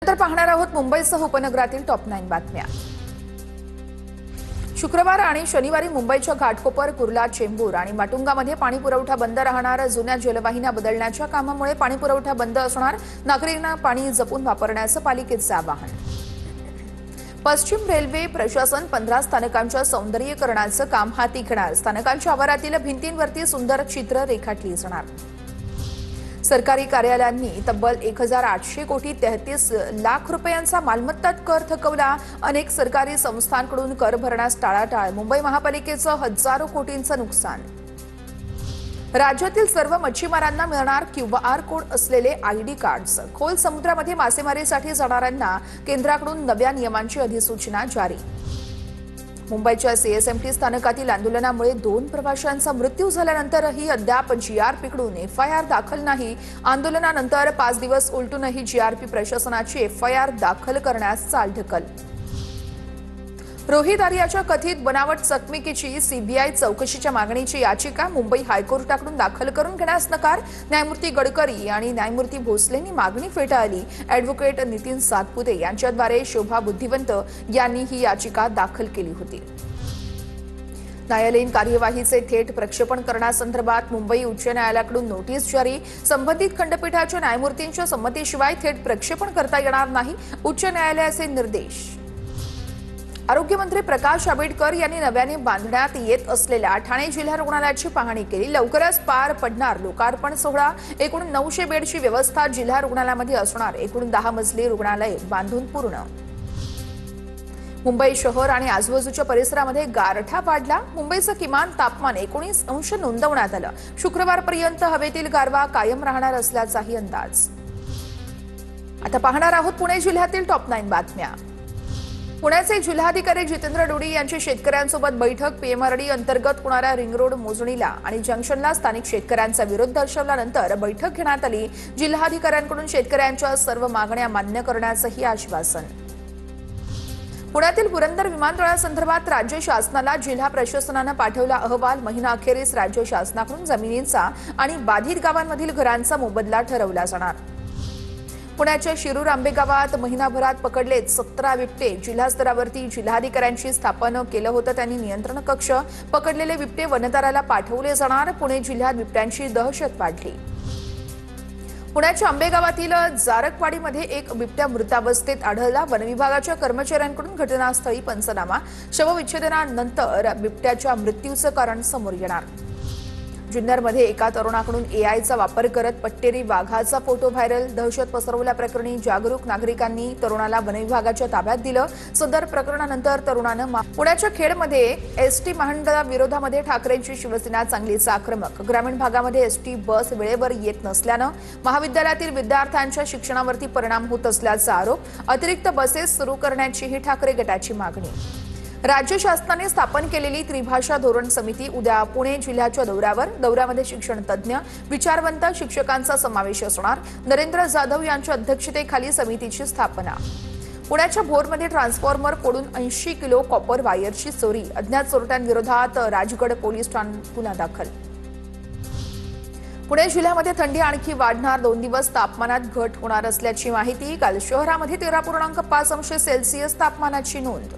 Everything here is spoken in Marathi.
यानंतर पाहणार आहोत मुंबईसह उपनगरातील टॉप 9 बातम्या। शुक्रवार आणि शनिवारी मुंबईच्या घाटकोपर, कुर्ला, चेंबूर आणि माटुंगामध्ये पाणी पुरवठा बंद राहणार। जुन्या जलवाहिन्या बदलण्याच्या कामामुळे पाणी पुरवठा बंद असणार। नागरिकांना पाणी जपून वापरण्याचं पालिकेचं आवाहन। पश्चिम रेल्वे प्रशासन 15 स्थानकांच्या सौंदर्यीकरणाचं काम हाती घेणार। स्थानकांच्या आवारातील भिंतींवरती सुंदर चित्र रेखाटली जाणार। सरकारी कार्यालयांनी तब्बल 1800 कोटी 33 लाख रुपयांचा मालमत्ता कर थकवला। अनेक सरकारी संस्थांकडून कर भरण्यास टाळाटाळ। मुंबई महापालिकेचं हजारो कोटींचं नुकसान। राज्यातील सर्व मच्छीमारांना मिळणार QR कोड असलेले ID कार्ड्स। खोल समुद्रामध्ये मासेमारीसाठी जाणाऱ्यांना केंद्राकडून नव्या नियमांची अधिसूचना जारी। मुंबईच्या CSMT स्थानकातील आंदोलनामुळे 2 प्रवाशांचा मृत्यू झाल्यानंतरही अद्याप GRP कडून FIR दाखल नाही। आंदोलनानंतर 5 दिवस उलटूनही GRP प्रशासनाची FIR दाखल करण्यास चालढकल। रोहित आर्याच्या कथित बनावट चकमकीची CBI चौकशीच्या मागणीची याचिका मुंबई हायकोर्टाकडून दाखल करून घेण्यास नकार। न्यायमूर्ती गडकरी आणि न्यायमूर्ती भोसलेंनी मागणी फेटाळली। ॲडव्होकेट नितीन सातपुते यांच्याद्वारे शोभा बुद्धिवंत यांनी ही याचिका दाखल केली होती। न्यायालयीन कार्यवाहीचे थेट प्रक्षेपण करण्यासंदर्भात मुंबई उच्च न्यायालयाकडून नोटीस जारी। संबंधित खंडपीठाच्या न्यायमूर्तींच्या संमतीशिवाय थेट प्रक्षेपण करता येणार नाही। उच्च न्यायालयाचे निर्देश। आरोग्यमंत्री प्रकाश आंबेडकर यांनी नव्याने बांधण्यात येत असलेल्या ठाणे जिल्हा रुग्णालयाची पाहणी केली। लवकरच पार पडणार लोकार्पण सोहळा। एकूण 900 बेडची व्यवस्था जिल्हा रुग्णालयामध्ये असणार। एकूण 10 मजली रुग्णालय बांधून पूर्ण। मुंबई शहर आणि आजूबाजूच्या परिसरामध्ये गारठा वाढला। मुंबईचं किमान तापमान 19 अंश नोंदवण्यात आलं। शुक्रवारपर्यंत हवेतील गारवा कायम राहणार असल्याचाही अंदाज। आता पाहणार आहोत पुणे जिल्ह्यातील टॉप 9 बातम्या। पुण्याचे जिल्हाधिकारी जितेंद्र डोडी यांची शेतकऱ्यांसोबत बैठक। PMRD अंतर्गत होणाऱ्या रिंग रोड मोजणीला आणि जंक्शनला स्थानिक शेतकऱ्यांचा विरोध दर्शवल्यानंतर बैठक घेण्यात आली। जिल्हाधिकाऱ्यांकडून शेतकऱ्यांच्या सर्व मागण्या मान्य करण्याचंही आश्वासन। पुण्यातील पुरंदर विमानतळासंदर्भात राज्य शासनाला जिल्हा प्रशासनानं पाठवला अहवाल। महिनाअखेरीस राज्य शासनाकडून जमिनींचा आणि बाधित गावांमधील घरांचा मोबदला ठरवला जाणार। पुण्याच्या शिरूर आंबेगावात महिनाभरात पकडले 17 बिबटे। जिल्हा स्तरावरती जिल्हाधिकाऱ्यांची स्थापन केलं होतं त्यांनी नियंत्रण कक्ष। पकडलेले बिबटे वनतळाला पाठवले जाणार। पुणे जिल्ह्यात बिबट्यांची दहशत वाढली। पुण्याच्या आंबेगावातील जारकवाडीमध्ये एक बिबट्या मृतावस्थेत आढळला। वनविभागाच्या कर्मचाऱ्यांकडून घटनास्थळी पंचनामा। शवविच्छेदनानंतर बिबट्याच्या मृत्यूचं कारण समोर येणार। जुन्नरमध्ये एका तरुणाकडून AIचा वापर करत पट्टेरी वाघाचा फोटो व्हायरल। दहशत पसरवल्याप्रकरणी जागरूक नागरिकांनी तरुणाला वनविभागाच्या ताब्यात दिलं। सदर प्रकरणानंतर तरुणानं पुण्याच्या खेडमध्ये ST महामंडळाविरोधामध्ये ठाकरेंची शिवसेना चांगलीच आक्रमक। ग्रामीण भागामध्ये ST बस वेळेवर येत नसल्यानं महाविद्यालयातील विद्यार्थ्यांच्या शिक्षणावरती परिणाम होत असल्याचा आरोप। अतिरिक्त बसेस सुरू करण्याचीही ठाकरे गटाची मागणी। राज्य शासनाने स्थापन केलेली त्रिभाषा धोरण समिती उद्या पुणे जिल्ह्याच्या दौऱ्यामध्ये शिक्षण तज्ज्ञ, विचारवंत शिक्षकांचा समावेश असणार। नरेंद्र जाधव यांच्या अध्यक्षतेखाली समितीची स्थापना। पुण्याच्या भोरमध्ये ट्रान्सफॉर्मर फोडून 80 किलो कॉपर वायरची चोरी। अज्ञात चोरट्यांविरोधात राजगड पोलीस ठाण्यात गुन्हा दाखल। पुणे जिल्ह्यामध्ये थंडी आणखी वाढणार। 2 दिवस तापमानात घट होणार असल्याची माहिती। काल शहरामध्ये 13.5 अंश सेल्सिअस तापमानाची नोंद।